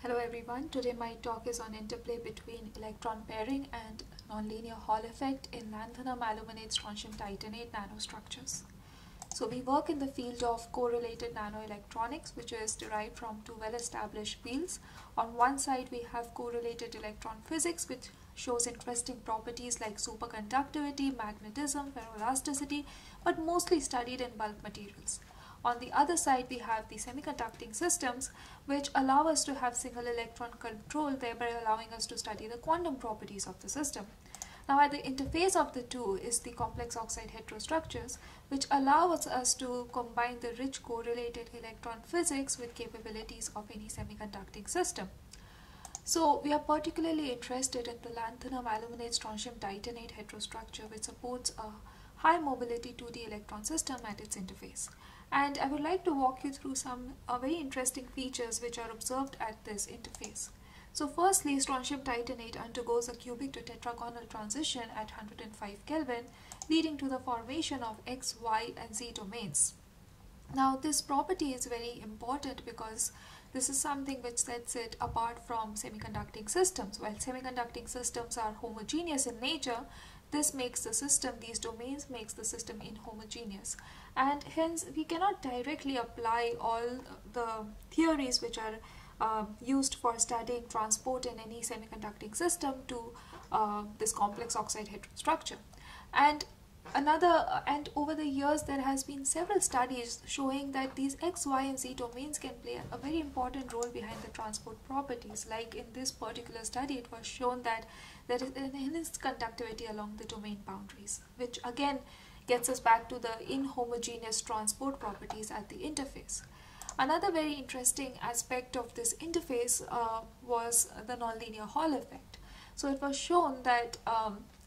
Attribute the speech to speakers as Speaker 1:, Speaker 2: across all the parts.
Speaker 1: Hello everyone, today my talk is on interplay between electron pairing and nonlinear Hall effect in lanthanum aluminate strontium titanate nanostructures. So we work in the field of correlated nanoelectronics, which is derived from two well-established fields. On one side we have correlated electron physics, which shows interesting properties like superconductivity, magnetism, ferroelasticity, but mostly studied in bulk materials. On the other side, we have the semiconducting systems, which allow us to have single electron control, thereby allowing us to study the quantum properties of the system. Now, at the interface of the two is the complex oxide heterostructures, which allow us to combine the rich correlated electron physics with capabilities of any semiconducting system. So, we are particularly interested in the lanthanum aluminate strontium titanate heterostructure, which supports a high mobility 2D electron system at its interface. And I would like to walk you through some very interesting features which are observed at this interface. So firstly, strontium titanate undergoes a cubic to tetragonal transition at 105 Kelvin, leading to the formation of X, Y, and Z domains. Now this property is very important because this is something which sets it apart from semiconducting systems. While semiconducting systems are homogeneous in nature, this makes the system, these domains makes the system inhomogeneous, and hence we cannot directly apply all the theories which are used for studying transport in any semiconducting system to this complex oxide heterostructure. And over the years there has been several studies showing that these X, Y, and Z domains can play a very important role behind the transport properties. Like in this particular study, it was shown that there is an enhanced conductivity along the domain boundaries, which again gets us back to the inhomogeneous transport properties at the interface. Another very interesting aspect of this interface was the nonlinear Hall effect. So it was shown that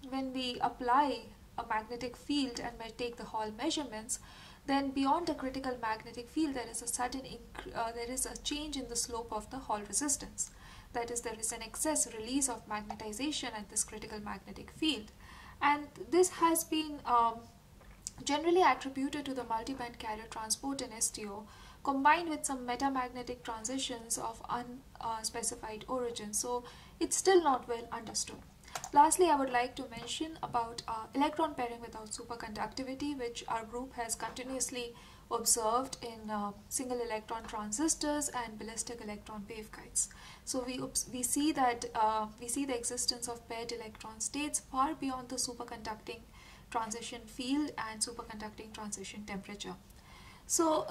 Speaker 1: when we apply a magnetic field and take the Hall measurements, then beyond a critical magnetic field there is a change in the slope of the Hall resistance. That is, there is an excess release of magnetization at this critical magnetic field, and this has been generally attributed to the multiband carrier transport in STO, combined with some metamagnetic transitions of unspecified origin. So it's still not well understood. Lastly, I would like to mention about electron pairing without superconductivity, which our group has continuously observed in single electron transistors and ballistic electron waveguides. So we see the existence of paired electron states far beyond the superconducting transition field and superconducting transition temperature. So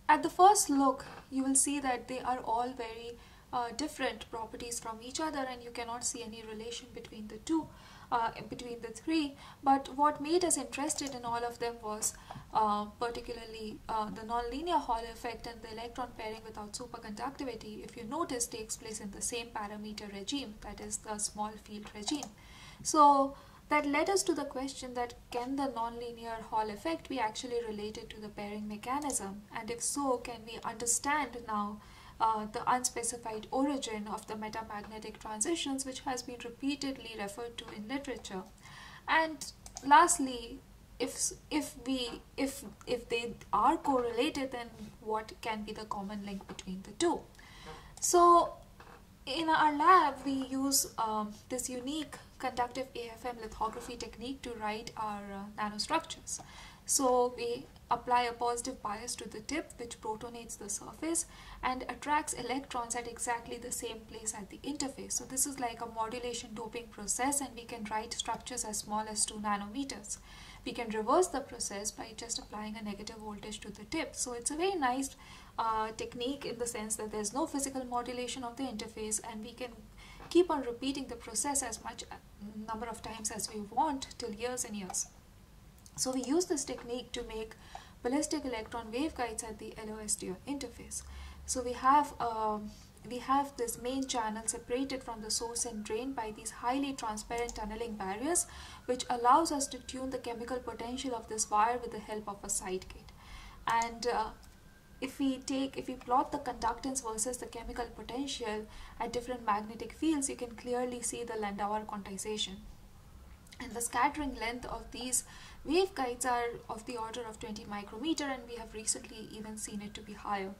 Speaker 1: at the first look, you will see that they are all very different properties from each other, and you cannot see any relation between the two, between the three. But what made us interested in all of them was particularly the nonlinear Hall effect and the electron pairing without superconductivity, if you notice, takes place in the same parameter regime, that is the small field regime. So that led us to the question that can the nonlinear Hall effect be actually related to the pairing mechanism, and if so, can we understand now the unspecified origin of the metamagnetic transitions, which has been repeatedly referred to in literature. And lastly, if they are correlated, then what can be the common link between the two? So in our lab, we use this unique conductive AFM lithography technique to write our nanostructures. So we apply a positive bias to the tip, which protonates the surface and attracts electrons at exactly the same place at the interface. So this is like a modulation doping process, and we can write structures as small as 2 nanometers. We can reverse the process by just applying a negative voltage to the tip. So it's a very nice technique in the sense that there's no physical modulation of the interface, and we can keep on repeating the process as much number of times as we want till years and years. So we use this technique to make ballistic electron waveguides at the LO-STO interface. So we have this main channel separated from the source and drain by these highly transparent tunneling barriers, which allows us to tune the chemical potential of this wire with the help of a side gate. And if we plot the conductance versus the chemical potential at different magnetic fields, you can clearly see the Landauer quantization. And the scattering length of these waveguides are of the order of 20 micrometer, and we have recently even seen it to be higher.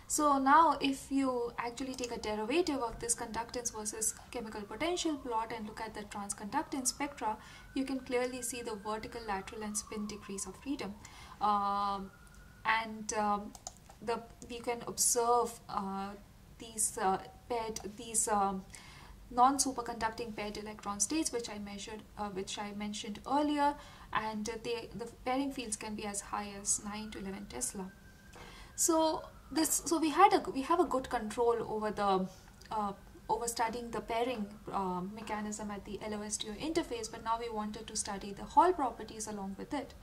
Speaker 1: So now if you actually take a derivative of this conductance versus chemical potential plot and look at the transconductance spectra, you can clearly see the vertical, lateral and spin degrees of freedom. You can observe these non-superconducting paired electron states, which I mentioned earlier, and the pairing fields can be as high as 9 to 11 Tesla. So we have a good control over the over studying the pairing mechanism at the LOSTO interface, but now we wanted to study the Hall properties along with it.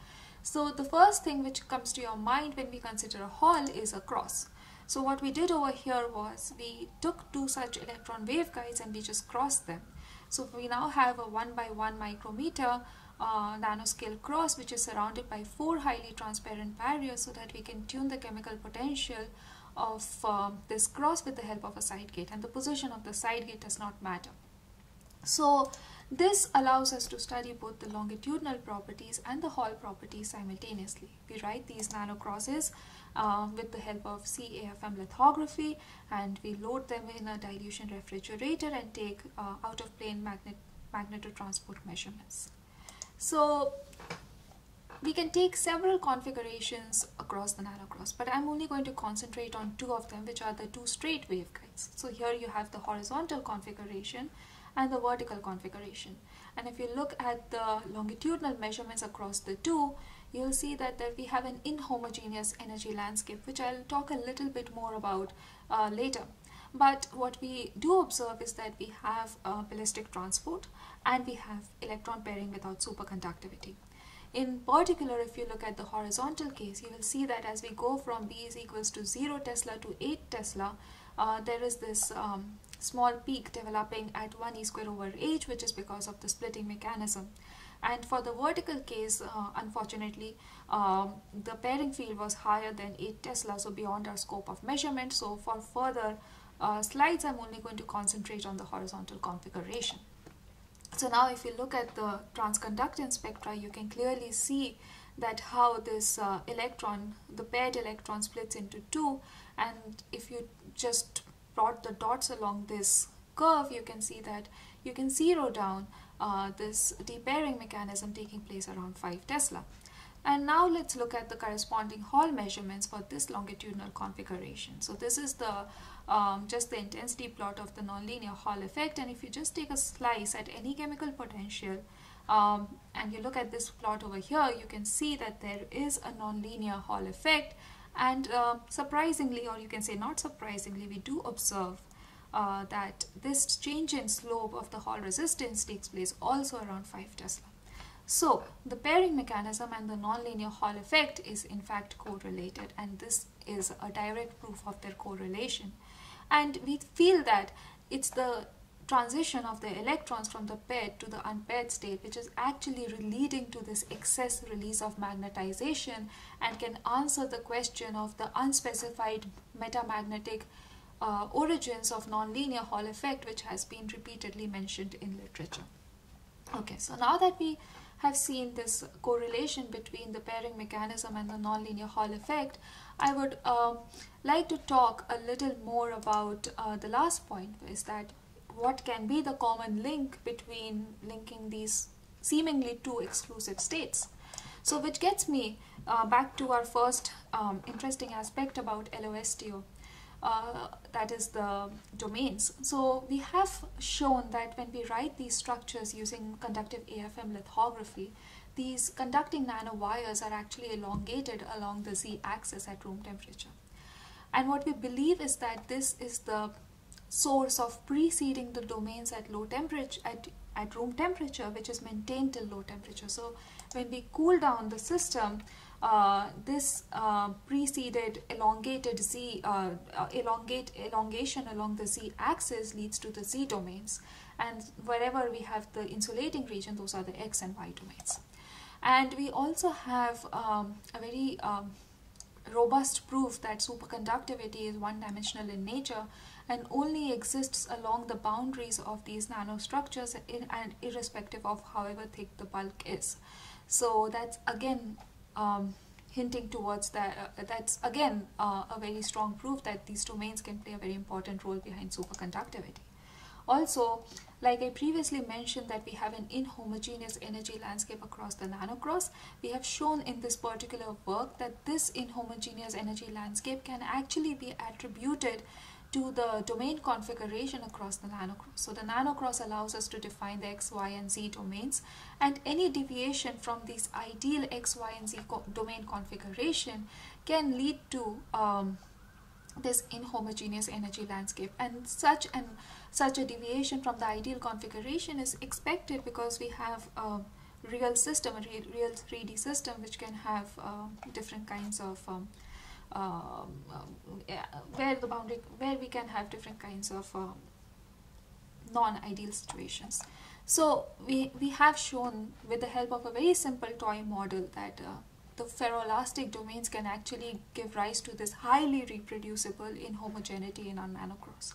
Speaker 1: So the first thing which comes to your mind when we consider a Hall is a cross. So what we did over here was we took two such electron waveguides and we just crossed them. So we now have a 1 by 1 micrometer nanoscale cross, which is surrounded by 4 highly transparent barriers, so that we can tune the chemical potential of this cross with the help of a side gate, and the position of the side gate does not matter. So this allows us to study both the longitudinal properties and the Hall properties simultaneously. We write these nanocrosses with the help of CAFM lithography, and we load them in a dilution refrigerator and take out of plane magnetotransport measurements. So we can take several configurations across the nanocross, but I'm only going to concentrate on two of them, which are the two straight waveguides. So here you have the horizontal configuration and the vertical configuration. And if you look at the longitudinal measurements across the two, you'll see that we have an inhomogeneous energy landscape, which I'll talk a little bit more about later. But what we do observe is that we have ballistic transport and we have electron pairing without superconductivity. In particular, if you look at the horizontal case, you will see that as we go from B is equals to 0 Tesla to 8 Tesla, there is this small peak developing at 1 e square over h, which is because of the splitting mechanism. And for the vertical case, unfortunately, the pairing field was higher than 8 Tesla, so beyond our scope of measurement. So for further slides, I'm only going to concentrate on the horizontal configuration. So now if you look at the transconductance spectra, you can clearly see that how this the paired electron splits into two, and if you just plot the dots along this curve, you can see that you can zero down this depairing mechanism taking place around 5 Tesla. And now let's look at the corresponding Hall measurements for this longitudinal configuration. So this is the just the intensity plot of the nonlinear Hall effect, and if you just take a slice at any chemical potential and you look at this plot over here, you can see that there is a nonlinear Hall effect, and surprisingly, or you can say not surprisingly, we do observe that this change in slope of the Hall resistance takes place also around 5 Tesla. So the pairing mechanism and the nonlinear Hall effect is in fact correlated, and this is a direct proof of their correlation. And we feel that it's the transition of the electrons from the paired to the unpaired state which is actually leading to this excess release of magnetization and can answer the question of the unspecified metamagnetic origins of nonlinear Hall effect, which has been repeatedly mentioned in literature. Okay, so now that we have seen this correlation between the pairing mechanism and the nonlinear Hall effect, I would like to talk a little more about the last point, is that what can be the common link between linking these seemingly two exclusive states. So which gets me back to our first interesting aspect about LOSTO, that is the domains. So we have shown that when we write these structures using conductive AFM lithography, these conducting nanowires are actually elongated along the z-axis at room temperature. And what we believe is that this is the source of preceding the domains at low temperature, at room temperature, which is maintained till low temperature. So when we cool down the system, this preceded elongated elongation along the z-axis leads to the z domains, and wherever we have the insulating region, those are the x and y domains. And we also have a very robust proof that superconductivity is one-dimensional in nature and only exists along the boundaries of these nanostructures and irrespective of however thick the bulk is. So that's again hinting towards that. That's again a very strong proof that these domains can play a very important role behind superconductivity. Also, like I previously mentioned that we have an inhomogeneous energy landscape across the nanocross, we have shown in this particular work that this inhomogeneous energy landscape can actually be attributed to the domain configuration across the nanocross. So the nanocross allows us to define the X, Y, and Z domains, and any deviation from these ideal X, Y, and Z domain configuration can lead to this inhomogeneous energy landscape, and such a deviation from the ideal configuration is expected because we have a real system, a real 3D system, which can have different kinds of where we can have different kinds of non-ideal situations. So we have shown with the help of a very simple toy model that the ferroelastic domains can actually give rise to this highly reproducible inhomogeneity in our nanocross.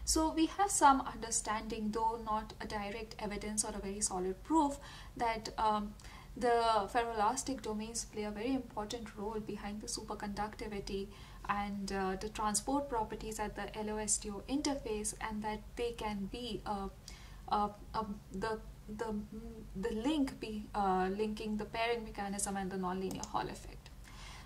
Speaker 1: So we have some understanding, though not a direct evidence or a very solid proof, that the ferroelastic domains play a very important role behind the superconductivity and the transport properties at the LOSTO interface, and that they can be the link linking the pairing mechanism and the nonlinear Hall effect.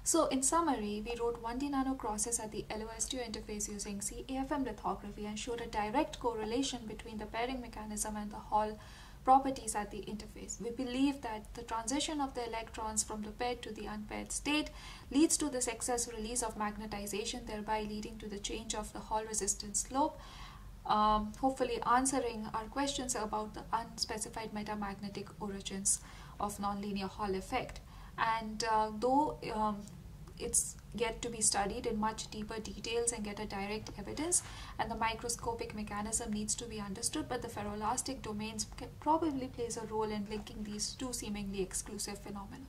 Speaker 1: So in summary, we wrote 1D nanocrosses at the LOSTO interface using CAFM lithography and showed a direct correlation between the pairing mechanism and the Hall properties at the interface. We believe that the transition of the electrons from the paired to the unpaired state leads to this excess release of magnetization, thereby leading to the change of the Hall resistance slope, hopefully answering our questions about the unspecified metamagnetic origins of nonlinear Hall effect. And though it's yet to be studied in much deeper details and get a direct evidence, and the microscopic mechanism needs to be understood, but the ferroelastic domains probably plays a role in linking these two seemingly exclusive phenomena.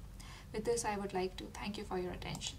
Speaker 1: With this, I would like to thank you for your attention.